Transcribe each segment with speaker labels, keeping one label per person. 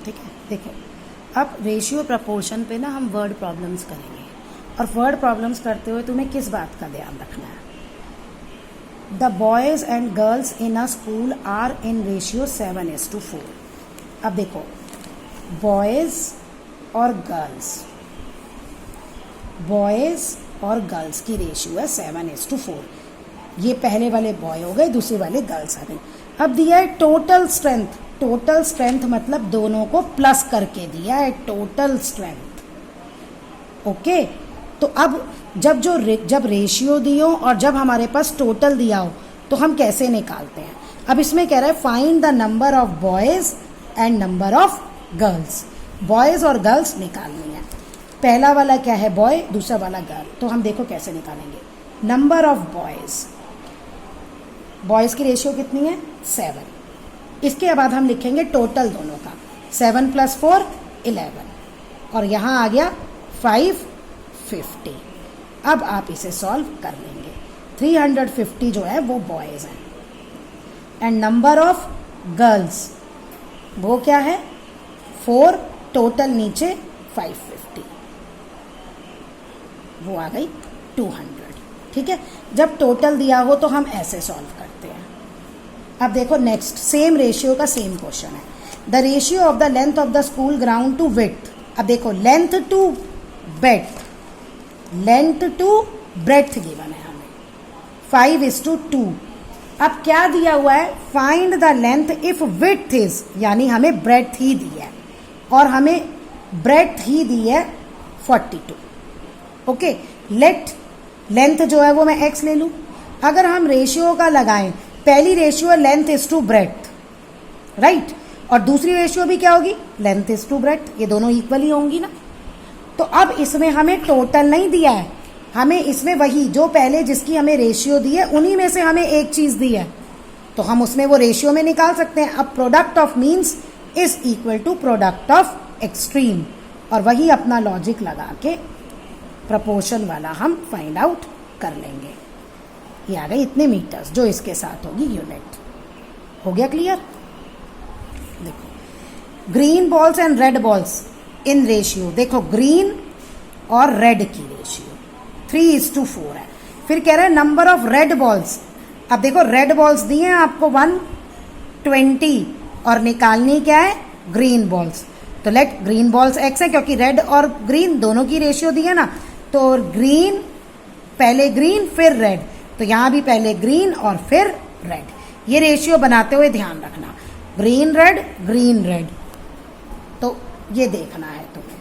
Speaker 1: ठीक है। देखो अब रेशियो प्रपोर्शन पे ना हम वर्ड प्रॉब्लम्स करेंगे, और वर्ड प्रॉब्लम्स करते हुए तुम्हें किस बात का ध्यान रखना है? The boys and girls in a school are in ratio 7:4। अब देखो बॉयज़ और गर्ल्स की रेशियो है 7:4। ये पहले वाले बॉय हो गए, दूसरे वाले गर्ल्स आ गए। अब दिया है टोटल स्ट्रेंथ। टोटल स्ट्रेंथ मतलब दोनों को प्लस करके दिया है टोटल स्ट्रेंथ। ओके, तो अब जब रेशियो दियो और जब हमारे पास टोटल दिया हो तो हम कैसे निकालते हैं? अब इसमें कह रहा है find the number of boys and number of girls. Boys और गर्ल्स निकालनी है। पहला वाला क्या है? बॉय, दूसरा वाला गर्ल। तो हम देखो कैसे निकालेंगे। नंबर ऑफ बॉयज़ की रेशियो कितनी है? 7। इसके बाद हम लिखेंगे टोटल दोनों का। 7 + 4 11, और यहाँ आ गया 550। अब आप इसे सॉल्व कर लेंगे। 350 जो है वो बॉयज़ हैं, एंड नंबर ऑफ गर्ल्स वो क्या है? 4, टोटल नीचे 550, वो आ गई 200। ठीक है, जब टोटल दिया हो तो हम ऐसे सॉल्व करते हैं। अब देखो नेक्स्ट सेम रेशियो का सेम क्वेश्चन है। The ratio of the length of the school ground to width. अब देखो लेंथ टू ब्रेड्थ गिवन है हमें 5:2। अब क्या दिया हुआ है? Find the length if width is, यानी हमें ब्रेड्थ ही दी है और हमें ब्रेड्थ ही दी है 42। ओके, लेंथ जो है वो मैं x ले लूँ। अगर हम रेशियो का लगाएं, पहली रेशियो है length is to breadth, right, और दूसरी रेशियो भी क्या होगी? Length is to breadth. ये दोनों इक्वली होंगी ना। तो अब इसमें हमें टोटल नहीं दिया है, हमें इसमें वही जो पहले जिसकी हमें रेशियो दी है उन्हीं में से हमें एक चीज़ दी है, तो हम उसमें वो रेशियो में निकाल सकते हैं। अब product of means is equal to product of extreme, और वही अपना लॉजिक लगा के प्रपोर्शन वाला हम फाइंड आउट कर लेंगे। ये आ गए इतने मीटर्स, जो इसके साथ होगी यूनिट। हो गया क्लियर? देखो green balls and red balls in ratio. देखो ग्रीन और रेड की रेशियो 3:4 है। फिर कह रहा है नंबर ऑफ रेड बॉल्स। अब देखो रेड बॉल्स दिए हैं आपको 120, और निकालनी क्या है? Green balls. तो लेट ग्रीन बॉल्स x है, क्योंकि रेड और ग्रीन दोनों की रेशियो दी है ना। तो ग्रीन, पहले ग्रीन फिर रेड, तो यहाँ भी पहले ग्रीन और फिर रेड। ये रेशियो बनाते हुए ध्यान रखना, ग्रीन रेड, तो ये देखना है तुम्हें।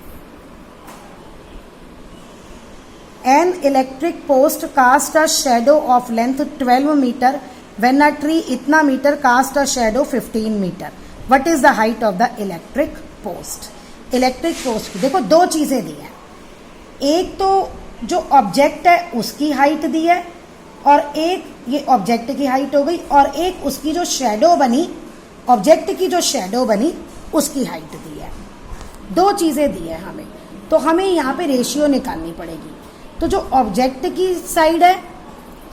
Speaker 1: An electric post cast a shadow of length 12 metre when a tree इतना metre cast a shadow 15 metre. What is the height of the electric post? Electric post की देखो दो चीजें दी हैं। एक तो जो ऑब्जेक्ट है उसकी हाइट दी है, और एक ये ऑब्जेक्ट की हाइट हो गई, और एक उसकी जो शेडो बनी, ऑब्जेक्ट की जो शेडो बनी उसकी हाइट दी है। दो चीजें दी है हमें, तो हमें यहाँ पे रेशियो निकालनी पड़ेगी। तो जो ऑब्जेक्ट की साइड है,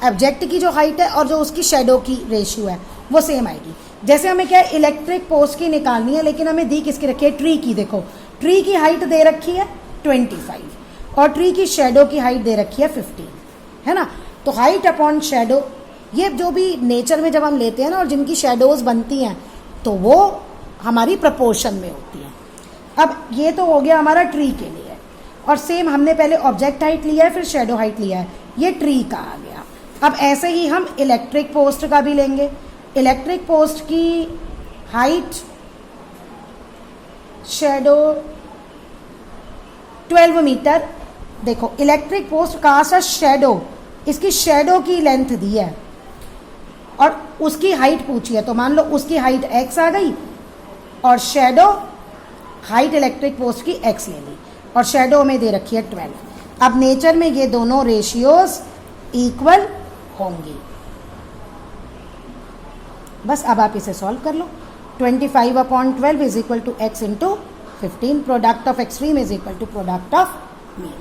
Speaker 1: ऑब्जेक्ट की जो हाइट है और जो उसकी शेडो की रेशियो है वो सेम आएगी। जैसे हमें क्या है इलेक्ट्रिक पोस्ट की निकालनी है, लेकिन हमें दी किसकी रखी है? ट्री की। देखो ट्री की हाइट दे रखी है 25, और ट्री की शेडो की हाइट दे रखी है 15, है ना। तो हाइट अपॉन शेडो, ये जो भी नेचर में जब हम लेते हैं ना और जिनकी शेडोज बनती हैं तो वो हमारी प्रपोर्शन में होती है। अब ये तो हो गया हमारा ट्री के लिए, और सेम हमने पहले ऑब्जेक्ट हाइट लिया है फिर शेडो हाइट लिया है, ये ट्री का आ गया। अब ऐसे ही हम इलेक्ट्रिक पोस्ट का भी लेंगे। इलेक्ट्रिक पोस्ट की हाइट, शेडो 12 मीटर। देखो इलेक्ट्रिक पोस्ट का सा शेडो, इसकी शेडो की लेंथ दी है और उसकी हाइट पूछी है, तो मान लो उसकी हाइट x आ गई और शेडो हाइट इलेक्ट्रिक पोस्ट की x ले ली, और शेडो में दे रखी है 12। अब नेचर में ये दोनों रेशियोज इक्वल होंगी। बस अब आप इसे सॉल्व कर लो। 25/12 is equal to x into 15। Product of extreme is equal to product of mean.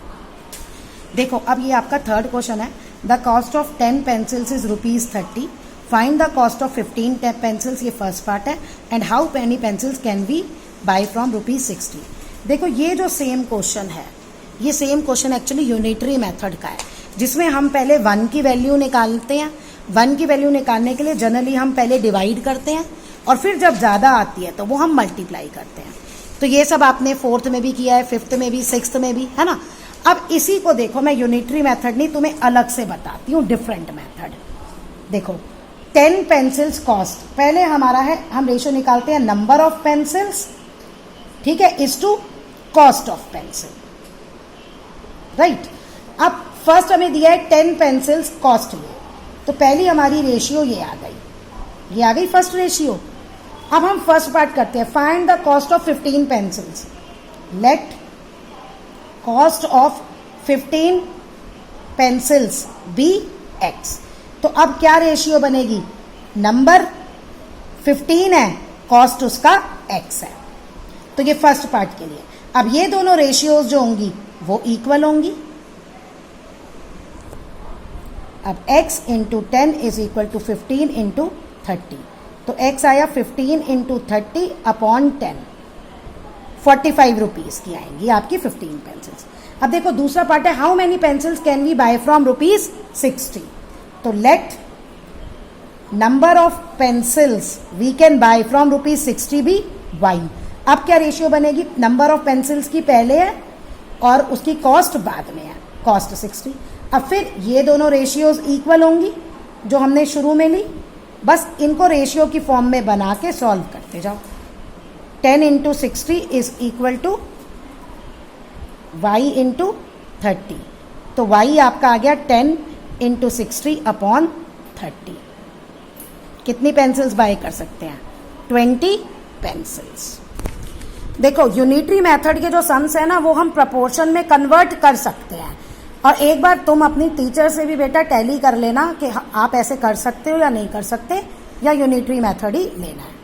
Speaker 1: देखो अब ये आपका थर्ड क्वेश्चन है। The cost of 10 pencils is ₹30। Find the cost of 15 pencils, ये फर्स्ट पार्ट है। And how many pencils can be buy from ₹60। देखो ये जो सेम क्वेश्चन है, ये same question actually unitary method का है, जिसमें हम पहले 1 की वैल्यू निकालते हैं। 1 की वैल्यू निकालने के लिए जनरली हम पहले डिवाइड करते हैं और फिर जब ज़्यादा आती है तो वो हम मल्टीप्लाई करते हैं। तो ये सब आपने 4th में भी किया है, 5th में भी, 6th में भी, है ना। अब इसी को देखो, मैं यूनिटरी मेथड नहीं तुम्हें अलग से बताती हूँ, डिफरेंट मेथड। देखो 10 पेंसिल्स कॉस्ट, पहले हमारा है, हम रेशियो निकालते हैं नंबर ऑफ पेंसिल्स, ठीक है, is to cost of pencil, right. अब फर्स्ट हमें दिया है 10 पेंसिल्स कॉस्ट में, तो पहली हमारी रेशियो ये आ गई, ये आ गई फर्स्ट रेशियो। अब हम फर्स्ट पार्ट करते हैं, find the cost of 15 pencils. Let cost of 15 pencils be x। तो अब क्या रेशियो बनेगी, नंबर 15 है, कॉस्ट उसका x है। तो ये फर्स्ट पार्ट के लिए। अब ये दोनों रेशियोज जो होंगी वो इक्वल होंगी। अब x into 10 is equal to 15 into 30, तो x आया 15 इंटू 30 अपॉन 10, 45 रुपीज की आएंगी आपकी 15 पेंसिल्स। अब देखो दूसरा पार्ट है, how many pencils can we buy from ₹60। तो let number of pencils we can buy from ₹60 be y। अब क्या रेशियो बनेगी, नंबर ऑफ पेंसिल्स की पहले है और उसकी कॉस्ट बाद में है, कॉस्ट 60। अब फिर ये दोनों रेशियोज इक्वल होंगी जो हमने शुरू में ली, बस इनको रेशियो की फॉर्म में बना के सॉल्व करते जाओ। 10 into 60 is equal to y into 30, तो y आपका आ गया 10 इंटू 60 अपॉन 30। कितनी पेंसिल्स बाय कर सकते हैं, 20 पेंसिल्स। देखो यूनिटरी मेथड के जो सम्स है ना, वो हम प्रपोर्शन में कन्वर्ट कर सकते हैं। और एक बार तुम अपनी टीचर से भी बेटा टैली कर लेना कि आप ऐसे कर सकते हो या नहीं कर सकते, या यूनिटरी मेथड ही लेना है।